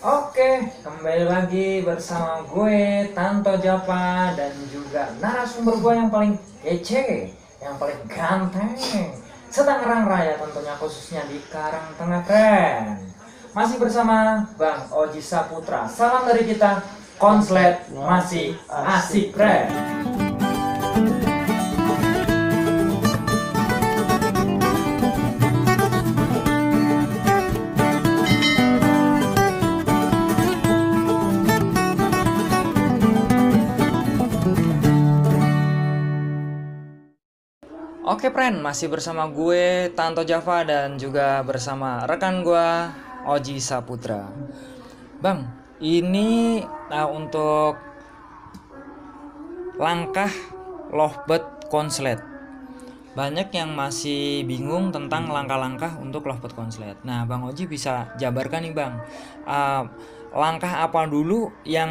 Oke, kembali lagi bersama gue Tanto Japa dan juga narasumber gue yang paling kece, yang paling ganteng, setangerang raya tentunya khususnya di Karang Tengah Keren. Masih bersama Bang Oji Saputra. Salam dari kita, Konslet masih asik keren. Oke friend, masih bersama gue Tanto Java dan juga bersama rekan gue Oji Saputra. Bang, ini untuk langkah lovebird konslet. Banyak yang masih bingung tentang langkah-langkah untuk lovebird konslet. Nah, Bang Oji bisa jabarkan nih Bang, langkah apa dulu yang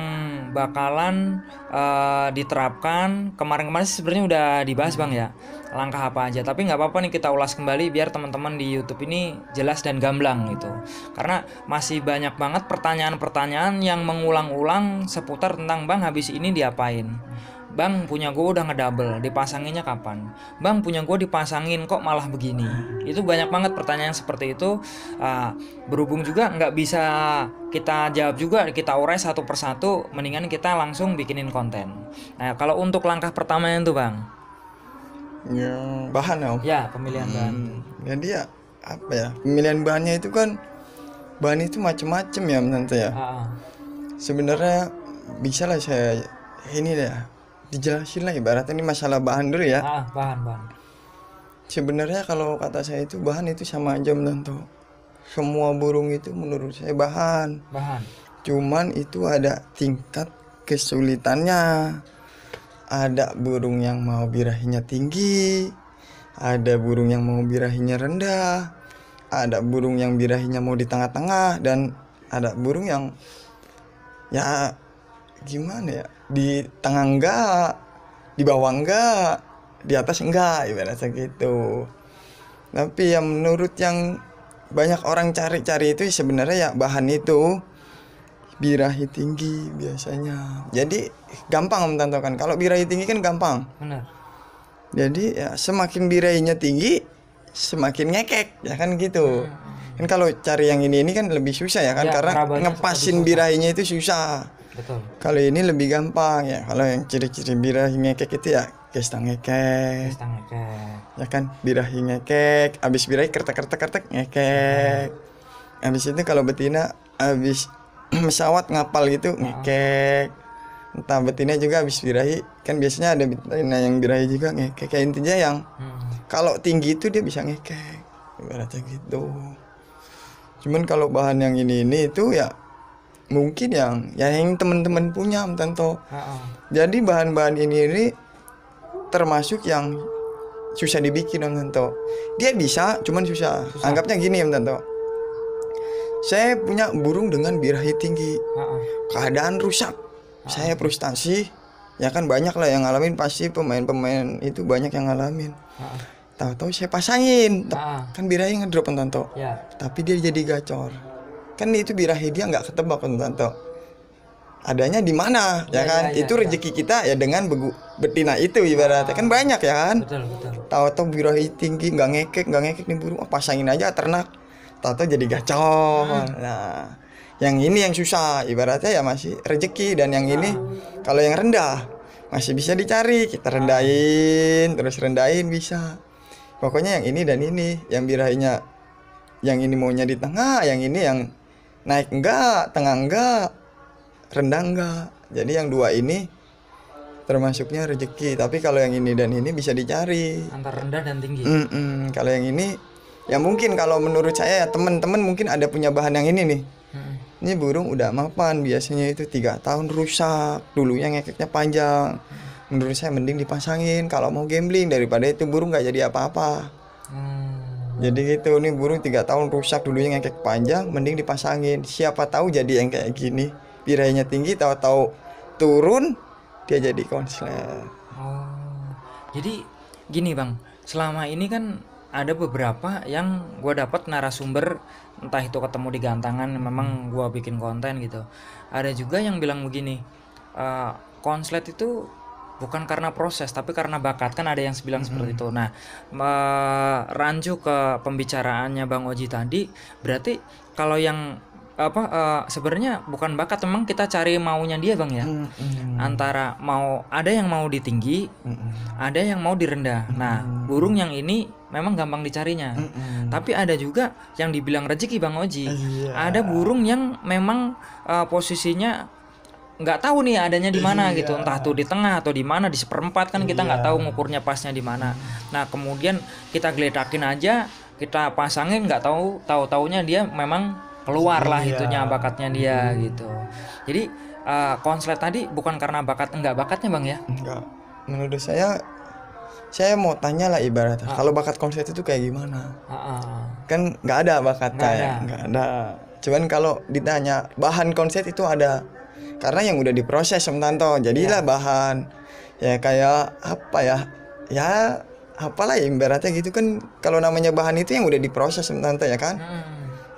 bakalan diterapkan. Kemarin-kemarin sebenarnya udah dibahas Bang ya, langkah apa aja, tapi nggak apa-apa nih kita ulas kembali biar teman-teman di YouTube ini jelas dan gamblang gitu, karena masih banyak banget pertanyaan-pertanyaan yang mengulang-ulang seputar tentang Bang habis ini diapain, Bang punya gue udah ngedouble, dipasanginnya kapan, Bang punya gue dipasangin kok malah begini. Itu banyak banget pertanyaan seperti itu. Berhubung juga nggak bisa kita jawab juga, kita urai satu persatu, mendingan kita langsung bikinin konten. Nah, kalau untuk langkah pertamanya itu Bang, Yang bahan ya Om. ya pemilihan bahan. Jadi ya apa ya, pemilihan bahannya itu kan bahan itu macem-macem ya nanti ya. Sebenarnya bisa lah saya ini deh dijelasin lah, ibaratnya ini masalah bahan dulu ya. Bahan. Sebenarnya kalau kata saya itu bahan itu sama aja menentu. Semua burung itu menurut saya bahan. Cuman itu ada tingkat kesulitannya. Ada burung yang mau birahinya tinggi, ada burung yang mau birahinya rendah, ada burung yang birahinya mau di tengah-tengah, dan ada burung yang ya gimana ya, di tengah enggak, di bawah enggak, di atas enggak, ibaratnya gitu. Tapi yang menurut yang banyak orang cari-cari itu sebenarnya ya bahan itu birahi tinggi biasanya. Jadi gampang menentukan. Kalau birahi tinggi kan gampang. Benar. Jadi ya semakin birahinya tinggi, semakin ngekek, ya kan gitu. Kan kalau cari yang ini kan lebih susah ya kan, Ya, karena merabanya ngepasin susah. birahinya itu susah. Betul. Kalau ini lebih gampang ya. Kalau yang ciri-ciri birahi ngekek itu ya kesta ngekek, ya kan, birahi ngekek, abis birahi kertek ngekek. Abis itu kalau betina abis pesawat ngapal gitu ngekek. Entah betina juga habis birahi, kan biasanya ada betina yang birahi juga ngekek. Kayak intinya yang kalau tinggi itu dia bisa ngekek, ibaratnya gitu. Cuman kalau bahan yang ini itu ya mungkin yang teman-teman punya tentu. Jadi bahan-bahan ini termasuk yang susah dibikin tentu. Dia bisa, cuman susah. Anggapnya gini tentu. Saya punya burung dengan birahi tinggi, keadaan rusak, saya frustasi, ya kan banyak lah yang ngalamin, pasti pemain-pemain itu banyak yang ngalamin. Tahu-tahu saya pasangin, kan birahi ngedrop tonton, tapi dia jadi gacor, kan itu birahi dia nggak ketebak tonton. Adanya di mana, ya kan? Itu rezeki kita ya dengan betina itu ibaratnya kan banyak ya kan. Tahu-tahu birahi tinggi nggak ngekek nih burung, pasangin aja ternak. Tato jadi gacor. Nah, yang ini yang susah, ibaratnya ya masih rezeki. Dan yang ini kalau yang rendah masih bisa dicari, kita rendahin, terus rendahin bisa. Pokoknya yang ini dan ini, yang birahinya, yang ini maunya di tengah, yang ini yang naik enggak, tengah enggak, rendah enggak. Jadi yang dua ini termasuknya rezeki. Tapi kalau yang ini dan ini bisa dicari Antara rendah dan tinggi. Kalau yang ini ya mungkin kalau menurut saya ya teman-teman mungkin ada punya bahan yang ini nih. Ini burung udah mapan, biasanya itu 3 tahun rusak, dulunya ngekeknya panjang. Menurut saya mending dipasangin kalau mau gambling, daripada itu burung nggak jadi apa-apa. Jadi gitu, nih burung 3 tahun rusak, dulunya ngekek panjang, mending dipasangin. Siapa tahu jadi yang kayak gini, birahinya tinggi, tahu-tahu turun dia jadi konslet. Jadi gini Bang, selama ini kan ada beberapa yang gue dapat narasumber, entah itu ketemu di gantangan memang gue bikin konten gitu. Ada juga yang bilang begini, konslet itu bukan karena proses tapi karena bakat, kan ada yang bilang seperti itu. Nah, rancu ke pembicaraannya Bang Oji tadi, berarti kalau yang sebenarnya bukan bakat, memang kita cari maunya dia Bang ya. Antara mau, ada yang mau di tinggi, ada yang mau di rendah. Nah, burung yang ini memang gampang dicarinya. Tapi ada juga yang dibilang rezeki Bang Oji. Ada burung yang memang posisinya nggak tahu nih adanya di mana gitu, entah tuh di tengah atau di mana, di seperempat kan kita nggak tahu ngukurnya pasnya di mana. Nah, kemudian kita geledakin aja, kita pasangin, nggak tahu-taunya dia memang keluar lah itunya, bakatnya dia gitu. Jadi konslet tadi bukan karena enggak bakatnya Bang ya? Enggak. Menurut saya mau tanya lah ibaratnya, kalau bakat konslet itu kayak gimana? Kan nggak ada bakatnya, nggak ada. Cuman kalau ditanya bahan konslet itu ada, karena yang udah diproses Om Tanto, jadilah bahan. Ya kayak apa ya? Ya apalah ya ibaratnya gitu kan, kalau namanya bahan itu yang udah diproses Om Tanto ya kan?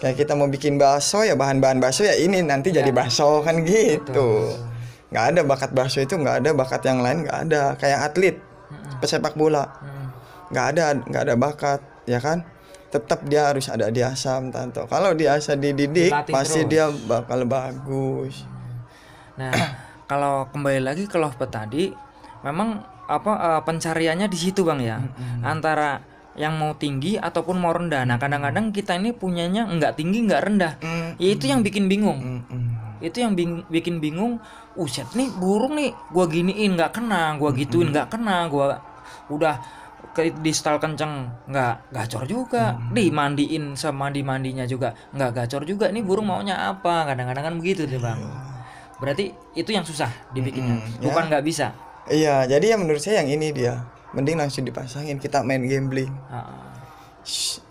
Kayak kita mau bikin bakso ya, bahan-bahan bakso ya ini nanti jadi bakso kan gitu. Nggak ada bakat bakso itu, nggak ada bakat yang lain, nggak ada. Kayak atlet pesepak bola, nggak ada bakat ya kan. Tetap dia harus ada diasah Om Tanto. Kalau diasah dididik pasti dia bakal bagus. Nah, kalau kembali lagi ke lovebird tadi, memang pencariannya di situ Bang ya, antara yang mau tinggi ataupun mau rendah. Nah, kadang-kadang kita ini punyanya nggak tinggi nggak rendah, ya itu yang bikin bingung. Itu yang bikin bingung. Uset nih burung nih, gua giniin nggak kena, gua gituin nggak kena, gua udah di style kenceng nggak gacor juga, dimandiin sama mandinya juga nggak gacor juga. Ini burung maunya apa? Kadang-kadang kan begitu tuh Bang. Berarti itu yang susah dibikinnya, bukan nggak bisa. Iya, jadi ya menurut saya yang ini dia mending langsung dipasangin, kita main gambling.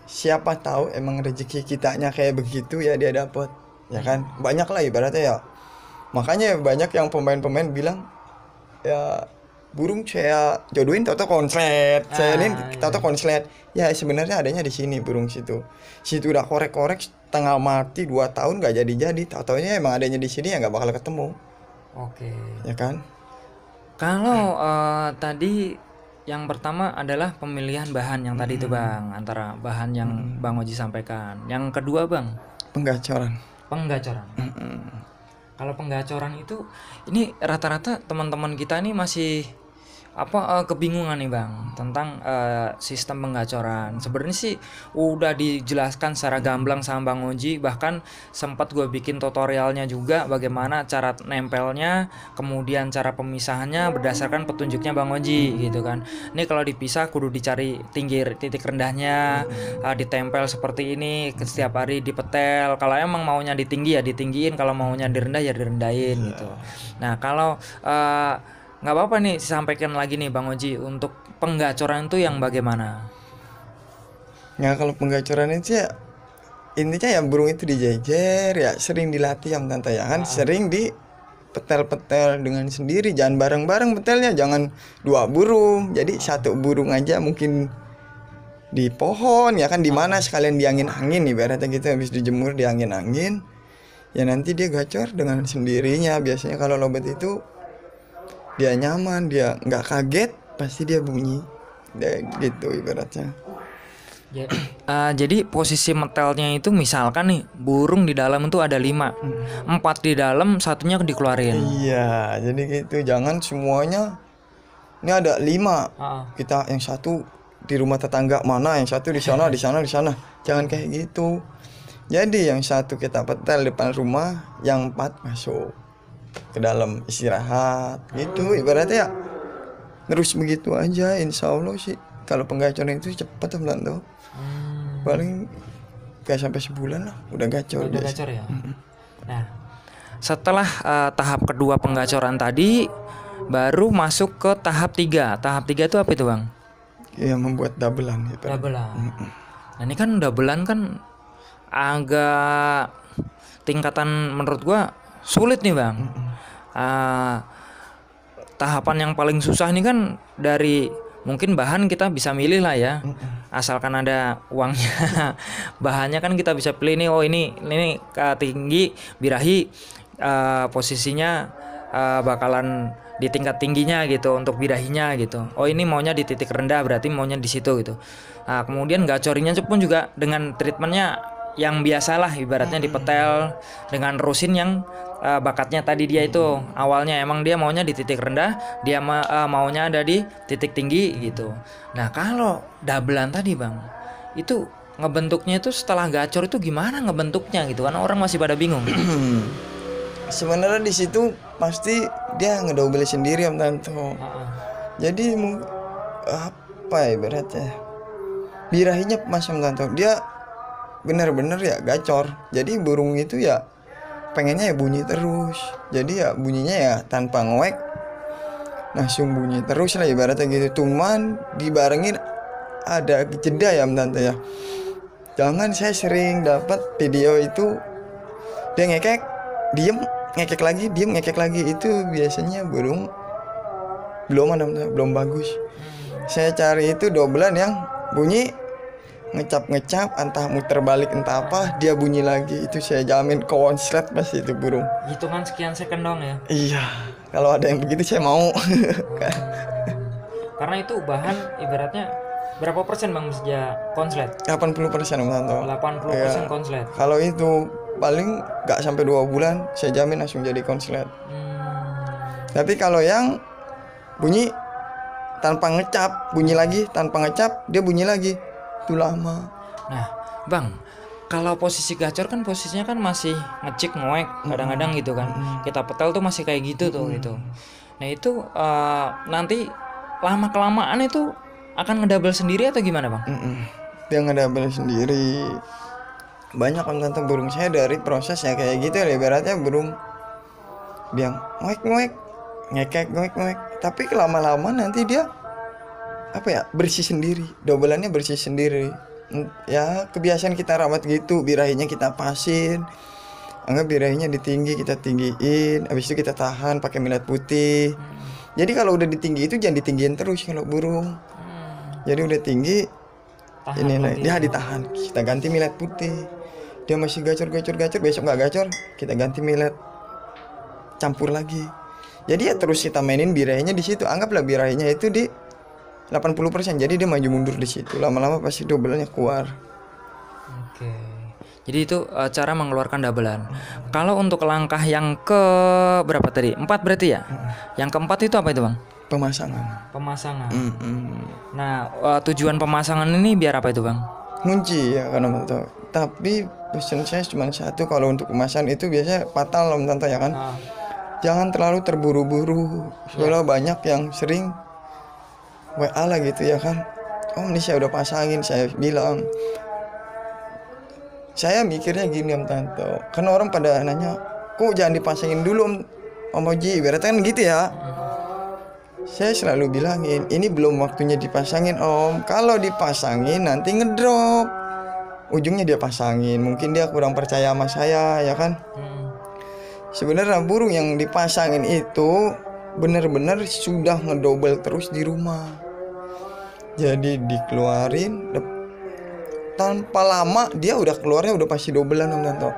Siapa tahu emang rezeki kitanya kayak begitu ya dia dapat, ya kan. Banyak lah ibaratnya ya. Makanya banyak yang pemain-pemain bilang ya burung saya jodohin tau konslet, saya ini tau konslet. Ya sebenarnya adanya di sini burung situ udah korek-korek setengah mati 2 tahun nggak jadi, tau-taunya emang adanya di sini ya nggak bakal ketemu. Oke. Ya kan. Kalau tadi yang pertama adalah pemilihan bahan yang tadi itu Bang, antara bahan yang Bang Oji sampaikan. Yang kedua Bang, penggacoran. Kalau penggacoran itu, ini rata-rata teman-teman kita ini masih kebingungan nih Bang tentang sistem penggacoran. Sebenarnya sih udah dijelaskan secara gamblang sama Bang Oji, bahkan sempat gue bikin tutorialnya juga bagaimana cara nempelnya, kemudian cara pemisahannya berdasarkan petunjuknya Bang Oji gitu kan. Ini kalau dipisah kudu dicari tinggi titik rendahnya, ditempel seperti ini setiap hari dipetel. Kalau emang maunya ditinggi ya ditinggiin, kalau maunya direndah ya direndahin gitu. Nah, kalau nggak apa-apa nih sampaikan lagi nih Bang Oji, untuk penggacoran itu yang bagaimana? Ya kalau penggacoran itu ya intinya ya burung itu dijejer ya, sering dilatih Om Tanto ya kan, sering dipetel-petel dengan sendiri, jangan bareng-bareng petelnya, jangan 2 burung, jadi 1 burung aja mungkin di pohon ya kan, di mana sekalian di angin-angin ibaratnya gitu, habis dijemur di angin-angin ya nanti dia gacor dengan sendirinya. Biasanya kalau lobet itu dia nyaman, dia nggak kaget, pasti dia bunyi gitu ibaratnya. Jadi posisi metelnya itu misalkan nih burung di dalam itu ada 5, 4 di dalam, 1-nya dikeluarin. Iya, jadi gitu, jangan semuanya ini ada 5 kita yang 1 di rumah tetangga mana, yang 1 di sana di sana, jangan kayak gitu. Jadi yang 1 kita petel depan rumah, yang 4 masuk ke dalam istirahat gitu ibaratnya ya. Terus begitu aja, insya Allah sih kalau penggacoran itu cepat Om Tanto. Paling gak sampai sebulan lah udah gacor. Udah gacor ya. Nah, setelah tahap kedua penggacoran tadi, baru masuk ke tahap 3. Tahap 3 itu apa itu Bang? Ya membuat dabelan gitu. Dabelan. Nah, ini kan dabelan kan agak tingkatan menurut gua sulit nih Bang. Tahapan yang paling susah nih kan dari mungkin bahan kita bisa milih lah ya. asalkan ada uangnya. Bahannya kan kita bisa pilih nih, oh ini tinggi birahi, posisinya bakalan di tingkat tingginya gitu untuk birahinya gitu. Oh ini maunya di titik rendah, berarti maunya di situ gitu. Nah, kemudian gacorinya pun juga dengan treatmentnya yang biasalah, ibaratnya dipetel dengan rusin yang bakatnya tadi dia itu awalnya emang dia maunya di titik rendah, dia maunya ada di titik tinggi gitu. Nah kalau dabelan tadi bang, itu ngebentuknya itu setelah gacor itu gimana ngebentuknya gitu kan, orang masih pada bingung. Sebenarnya di situ pasti dia ngedouble sendiri Om Tanto. Jadi apa ya ibaratnya, birahinya Mas Om Tanto, dia bener-bener ya gacor. Jadi burung itu ya pengennya ya bunyi terus. Jadi ya bunyinya ya tanpa ngoek, langsung bunyi terus lah ibaratnya gitu. Cuman dibarengin ada jeda ya Om Tanto ya. Jangan, saya sering dapat video itu dia ngekek, diem, ngekek lagi, diem, ngekek lagi. Itu biasanya burung belum bagus. Saya cari itu dobelan yang bunyi ngecap entah muter balik entah apa, dia bunyi lagi. Itu saya jamin konslet Mas itu burung. Hitungan sekian second dong ya. Iya, kalau ada yang begitu saya mau. Karena itu bahan ibaratnya berapa persen bang sejak konslet? 80% Om Tanto. 80% ya. Konslet. Kalau itu paling nggak sampai 2 bulan saya jamin langsung jadi konslet. Tapi kalau yang bunyi tanpa ngecap, bunyi lagi tanpa ngecap, dia bunyi lagi, itu lama. Nah bang, kalau posisi gacor kan posisinya kan masih ngecik ngoek kadang-kadang gitu kan. Kita petel tuh masih kayak gitu tuh gitu. Nah itu nanti lama kelamaan itu akan ngedouble sendiri atau gimana bang? Dia ngedouble sendiri. Banyak Om Tanto burung saya dari prosesnya kayak gitu ya, ibaratnya burung dia ngoek ngekek ngoek, tapi lama-lama nanti dia apa ya, bersih sendiri, dobelannya bersih sendiri. Ya kebiasaan kita rawat gitu, birahinya kita pasin, anggap birahinya ditinggi, kita tinggiin, habis itu kita tahan pakai millet putih. Jadi kalau udah ditinggi itu jangan ditinggiin terus kalau burung. Jadi udah tinggi, dia ditahan, kita ganti millet putih. Dia masih gacor, besok nggak gacor, kita ganti millet, campur lagi. Jadi ya terus kita mainin birahinya di situ. Anggaplah birahinya itu di 80%, jadi dia maju mundur di situ. Lama-lama pasti dobelannya keluar. Oke. Jadi itu cara mengeluarkan dabelan. Kalau untuk langkah yang ke berapa tadi? 4 berarti ya? Yang keempat itu apa itu bang? Pemasangan. Nah tujuan pemasangan ini biar apa itu bang? Ngunci ya kan Om Tanto. Tapi pesan saya cuma satu, kalau untuk pemasangan itu biasanya fatal Om Tanto ya kan. Jangan terlalu terburu-buru. Soalnya banyak yang sering WA lah gitu ya kan. Om ini saya udah pasangin, saya bilang. Saya mikirnya gini Om Tanto, kan orang pada nanya, kok jangan dipasangin dulu Om Oji, ibaratnya kan gitu ya. Saya selalu bilangin, ini belum waktunya dipasangin Om. Kalau dipasangin nanti ngedrop, ujungnya dia pasangin, mungkin dia kurang percaya sama saya ya kan. Sebenarnya burung yang dipasangin itu benar-benar sudah ngedouble terus di rumah. Jadi dikeluarin tanpa lama dia udah keluarnya udah pasti doublean Om Tanto.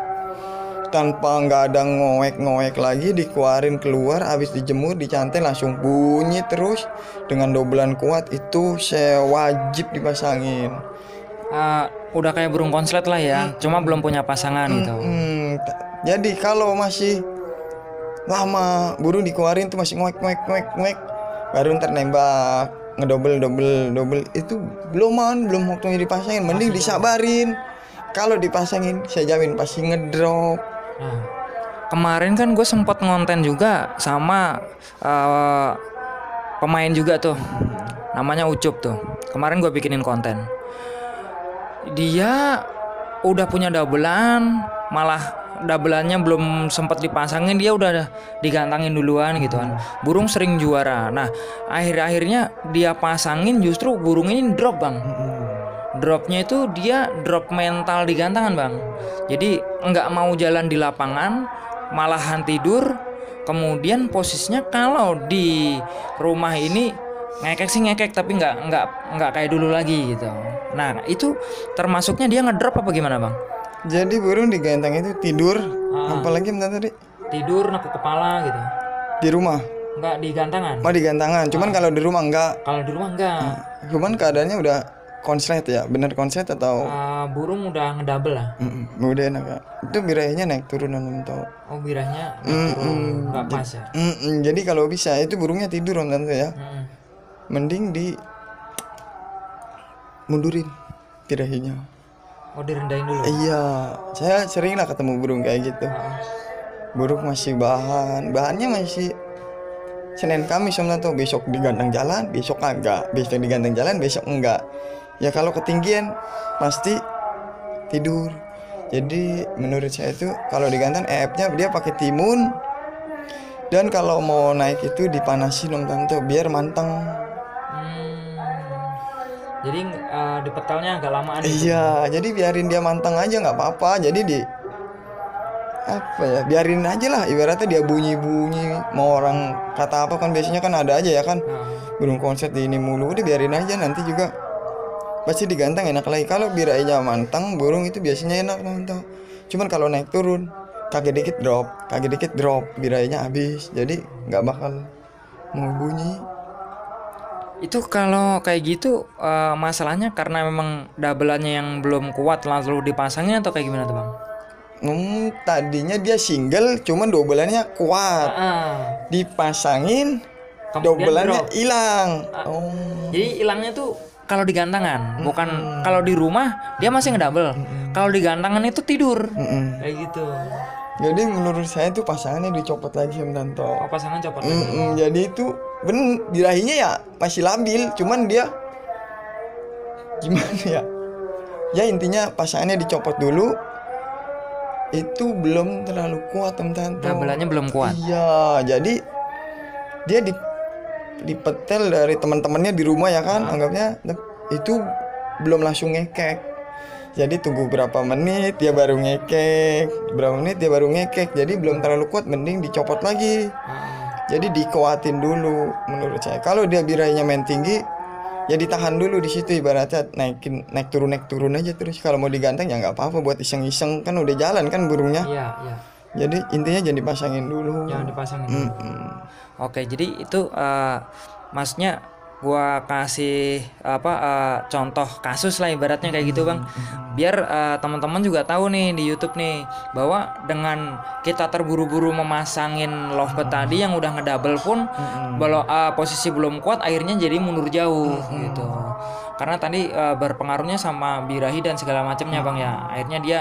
Tanpa nggak ada ngoek lagi, dikeluarin keluar, habis dijemur, dicantai langsung bunyi terus dengan doublean kuat. Itu saya wajib dipasangin. Udah kayak burung konslet lah ya, cuma belum punya pasangan gitu. Jadi kalau masih lama burung dikeluarin tuh masih ngoek, baru ntar nembak ngedouble itu belum waktunya dipasangin. Mending disabarin. Kalau dipasangin saya jamin pasti ngedrop. Nah, kemarin kan gue sempat ngonten juga sama pemain juga tuh, namanya Ucup tuh. Kemarin gue bikinin konten. Dia udah punya dabelan, malah dabelannya belum sempat dipasangin dia udah digantangin duluan gitu kan. Burung sering juara. Nah akhirnya dia pasangin, justru burung ini drop bang. Dropnya itu dia drop mental di gantangan bang. Jadi nggak mau jalan di lapangan, malahan tidur. Kemudian posisinya kalau di rumah ini ngekek sih ngekek tapi nggak kayak dulu lagi gitu. Nah itu termasuknya dia ngedrop apa gimana bang? Jadi burung di gantang itu tidur, apalagi bentar tadi tidur nekuk kepala gitu. Di rumah? Enggak, di gantangan. Oh di gantangan, cuman kalau di rumah enggak. Kalau di rumah enggak. Cuman keadaannya udah konslet ya, bener konslet atau? Burung udah ngedouble lah. Udah enak ya. Itu birahnya naik turun om tau. Oh birahnya naik turun, nggak pas ya. Jadi kalau bisa itu burungnya tidur om tante ya. Mending di mundurin birahinya. Oh direndahin dulu. Iya, saya sering lah ketemu burung kayak gitu. Burung masih bahannya masih Senin Kamis om tante, besok digantang jalan, besok enggak, besok digantang jalan, besok enggak. Ya kalau ketinggian pasti tidur. Jadi menurut saya itu kalau digantang EF-nya dia pakai timun. Dan kalau mau naik itu dipanasin om tante biar manteng. Jadi di petelnya agak lamaan gitu. Iya, jadi biarin dia manteng aja nggak apa-apa. Jadi biarin aja lah, ibaratnya dia bunyi-bunyi. Mau orang kata apa kan biasanya kan ada aja ya kan. Burung konset ini mulu, udah biarin aja, nanti juga pasti digantang enak lagi. Kalau birainya mantang, burung itu biasanya enak nonton. Cuman kalau naik turun, kaget dikit drop, birainya habis. Jadi nggak bakal mau bunyi. Itu kalau kayak gitu masalahnya karena memang doubleannya yang belum kuat lalu dipasangin atau kayak gimana tuh bang? Tadinya dia single, cuman dobelannya kuat. Dipasangin, dobelannya hilang. Jadi hilangnya tuh kalau di gantangan, bukan kalau di rumah dia masih ngedouble. Kalau di gantangan itu tidur. Kayak gitu. Jadi menurut saya tuh pasangannya dicopot lagi om Tanto. Oh, pasangan copot lagi. Jadi itu birahinya ya masih labil, cuman dia gimana ya? Ya intinya pasangannya dicopot dulu. Itu belum terlalu kuat om Tanto. Doubleannya belum kuat. Iya, jadi dia dipetel dari teman-temannya di rumah ya kan, anggapnya itu belum langsung ngekek. Jadi tunggu berapa menit dia baru ngekek, jadi belum terlalu kuat, mending dicopot lagi. Jadi dikuatin dulu menurut saya. Kalau dia birainya main tinggi, ya ditahan dulu di situ, ibaratnya naik turun aja terus. Kalau mau diganteng ya nggak apa-apa, buat iseng-iseng kan udah jalan kan burungnya. Iya. Jadi intinya jangan dipasangin dulu. Jangan dipasangin dulu. Oke, jadi itu maksudnya gua kasih contoh kasus lah ibaratnya kayak gitu bang, biar teman-teman juga tahu nih di YouTube nih bahwa dengan kita terburu-buru memasangin lovebird tadi yang udah ngedouble pun posisi belum kuat akhirnya jadi mundur jauh gitu, karena tadi berpengaruhnya sama birahi dan segala macamnya bang ya, akhirnya dia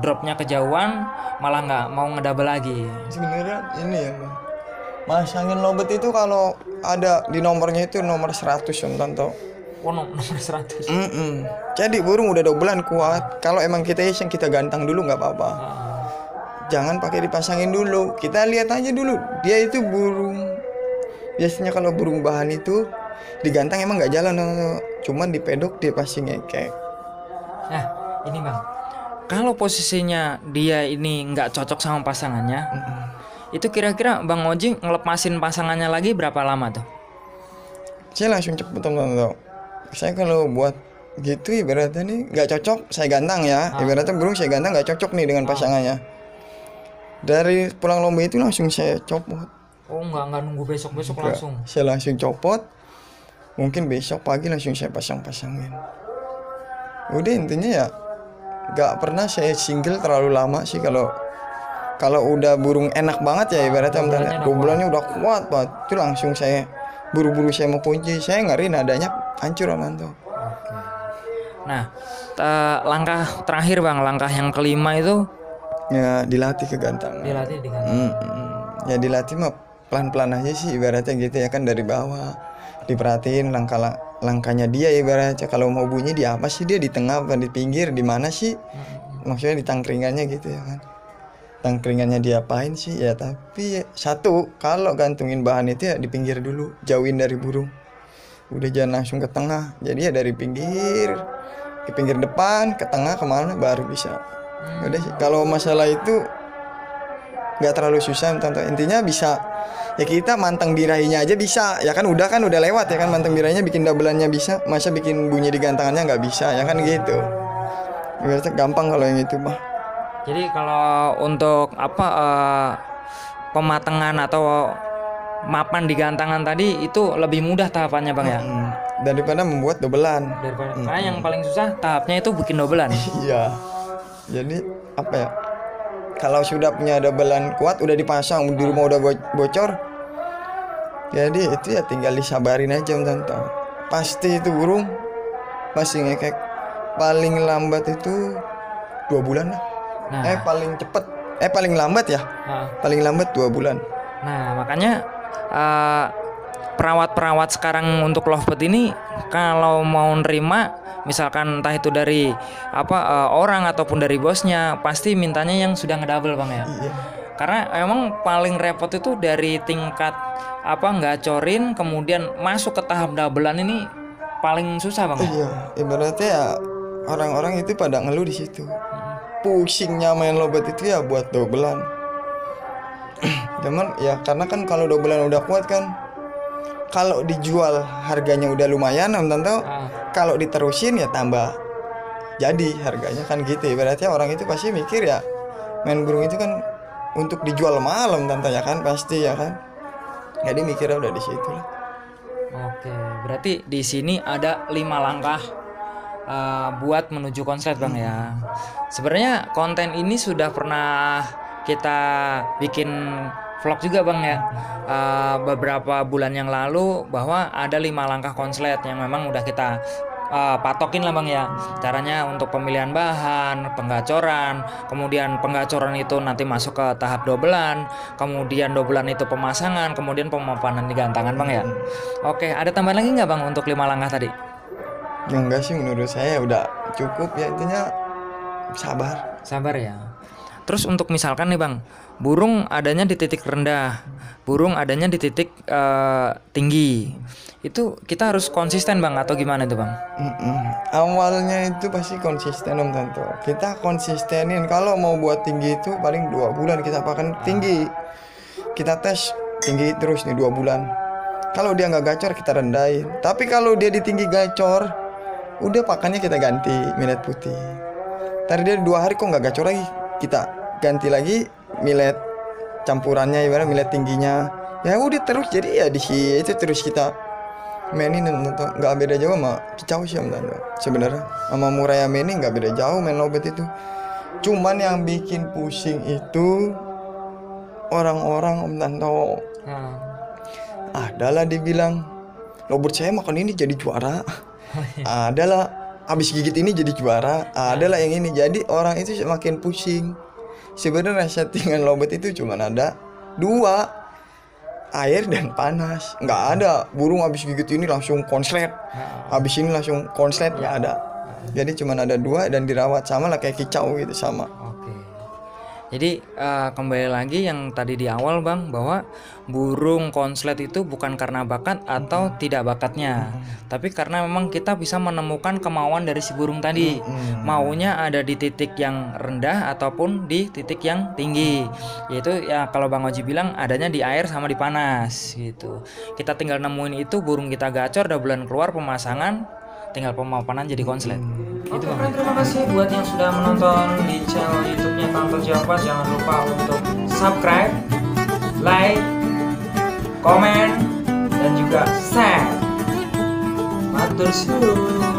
dropnya kejauhan malah nggak mau ngedouble lagi. Sebenarnya ini ya bang, masangin lovebird itu kalau ada di nomornya itu nomor 100 om Tanto. Oh nomor 100. Jadi burung udah dobelan kuat. Kalau emang kita iseng kita gantang dulu nggak apa-apa. Jangan pakai dipasangin dulu. Kita lihat aja dulu. Dia itu burung. Biasanya kalau burung bahan itu digantang emang nggak jalan, cuman di pedok dia pasti ngekek. Nah ini bang, kalau posisinya dia ini nggak cocok sama pasangannya, itu kira-kira Bang Oji ngelepasin pasangannya lagi berapa lama tuh? Saya langsung cepet teman-teman. Saya kalau buat gitu ibaratnya nih nggak cocok, saya gantang ya. Ibaratnya burung saya gantang nggak cocok nih dengan pasangannya. Dari pulang lomba itu langsung saya copot. Oh nggak nunggu besok langsung? Saya langsung copot. Mungkin besok pagi langsung saya pasangin. Udah intinya ya nggak pernah saya single terlalu lama sih. Kalau udah burung enak banget ya ibaratnya dobelannya udah kuat banget, itu langsung saya buru-buru saya mau kunci, saya ngeri nadanya hancur Amanto. Nah langkah terakhir bang, langkah yang kelima itu ya dilatih ke gantangan. Ya dilatih mah pelan-pelan aja sih ibaratnya gitu ya kan, dari bawah diperhatiin langkahnya dia ibaratnya, kalau mau bunyi di apa sih, dia di tengah apa di pinggir, di mana sih, maksudnya di tangkringannya gitu ya kan. Tangkringannya diapain sih ya, tapi satu kalau gantungin bahan itu ya di pinggir dulu, jauhin dari burung, udah jangan langsung ke tengah. Jadi ya dari pinggir ke pinggir depan, ke tengah, kemana baru bisa. Udah sih kalau masalah itu nggak terlalu susah tentu. Intinya bisa ya, kita manteng birahinya aja bisa ya kan udah lewat ya kan, manteng birahinya bikin dabelannya bisa, masa bikin bunyi di gantangannya nggak bisa ya kan gitu. Biasanya gampang kalau yang itu mah. Jadi kalau untuk pematengan atau mapan di gantangan tadi itu lebih mudah tahapannya bang ya, daripada membuat dobelan. Karena yang paling susah tahapnya itu bikin dobelan. Iya. Jadi apa ya? Kalau sudah punya dobelan kuat udah dipasang di rumah udah bocor, jadi itu ya tinggal disabarin aja tante. Pasti itu burung pasti ngekek. Paling lambat itu 2 bulan lah. Nah. Paling lambat ya. Paling lambat 2 bulan. Nah makanya perawat-perawat sekarang untuk lovebird ini kalau mau nerima misalkan entah itu dari orang ataupun dari bosnya, pasti mintanya yang sudah ngedouble bang ya. Iya. Karena emang paling repot itu dari tingkat ngacorin kemudian masuk ke tahap doublean ini paling susah bang. Iya, ibaratnya ya orang-orang itu pada ngeluh di situ. Pusingnya main lovebird itu ya buat doublean. Cuman ya karena kan kalau doublean udah kuat kan, kalau dijual harganya udah lumayan tante. Kalau diterusin ya tambah jadi harganya kan gitu. Ibaratnya orang itu pasti mikir ya main burung itu kan untuk dijual malam tante ya kan, pasti ya kan. Jadi mikirnya udah di situ lah. Oke, berarti di sini ada 5 langkah buat menuju konslet bang ya. Sebenarnya konten ini sudah pernah kita bikin vlog juga bang ya, beberapa bulan yang lalu, bahwa ada 5 langkah konslet yang memang udah kita patokin lah bang ya, caranya untuk pemilihan bahan, penggacoran, kemudian penggacoran itu nanti masuk ke tahap dobelan, kemudian dobelan itu pemasangan, kemudian pemapanan di gantangan bang ya. Oke, ada tambahan lagi nggak bang untuk 5 langkah tadi? Ya enggak sih, menurut saya udah cukup ya, intinya sabar ya. Terus untuk misalkan nih bang, burung adanya di titik rendah, burung adanya di titik tinggi, itu kita harus konsisten bang atau gimana itu bang? Awalnya itu pasti konsisten om tentu. Kita konsistenin, kalau mau buat tinggi itu paling 2 bulan kita pakai tinggi. Kita tes tinggi terus nih 2 bulan. Kalau dia nggak gacor kita rendahin. Tapi kalau dia di tinggi gacor, udah pakannya kita ganti millet putih. Ntar dia 2 hari kok nggak gacor lagi, kita ganti lagi millet campurannya, ibarat millet tingginya. Ya udah terus, jadi ya di situ terus kita mainin tentu. Nggak beda jauh sama kicau sih tentu. Sebenarnya sama Muraya Meni nggak beda jauh main lovebird itu. Cuman yang bikin pusing itu orang-orang om tentu. Adalah dibilang lovebird saya makan ini jadi juara. Adalah habis gigit ini jadi juara, adalah yang ini. Jadi orang itu semakin pusing. Sebenarnya settingan lovebird itu cuma ada 2, air dan panas. Nggak ada burung habis gigit ini langsung konslet, habis ini langsung konslet, nggak ada. Jadi cuma ada 2 dan dirawat, sama lah kayak kicau gitu, sama. Jadi kembali lagi yang tadi di awal bang, bahwa burung konslet itu bukan karena bakat atau tidak bakatnya, tapi karena memang kita bisa menemukan kemauan dari si burung tadi. Maunya ada di titik yang rendah ataupun di titik yang tinggi. Yaitu ya kalau Bang Oji bilang adanya di air sama di panas gitu. Kita tinggal nemuin itu, burung kita gacor, udah bulan keluar pemasangan, tinggal pemapanan jadi konslet. Itu bang. Terima kasih buat yang sudah menonton di channel YouTube-nya Tanto Java. Jangan lupa untuk subscribe, like, komen, dan juga share. Matur suwun.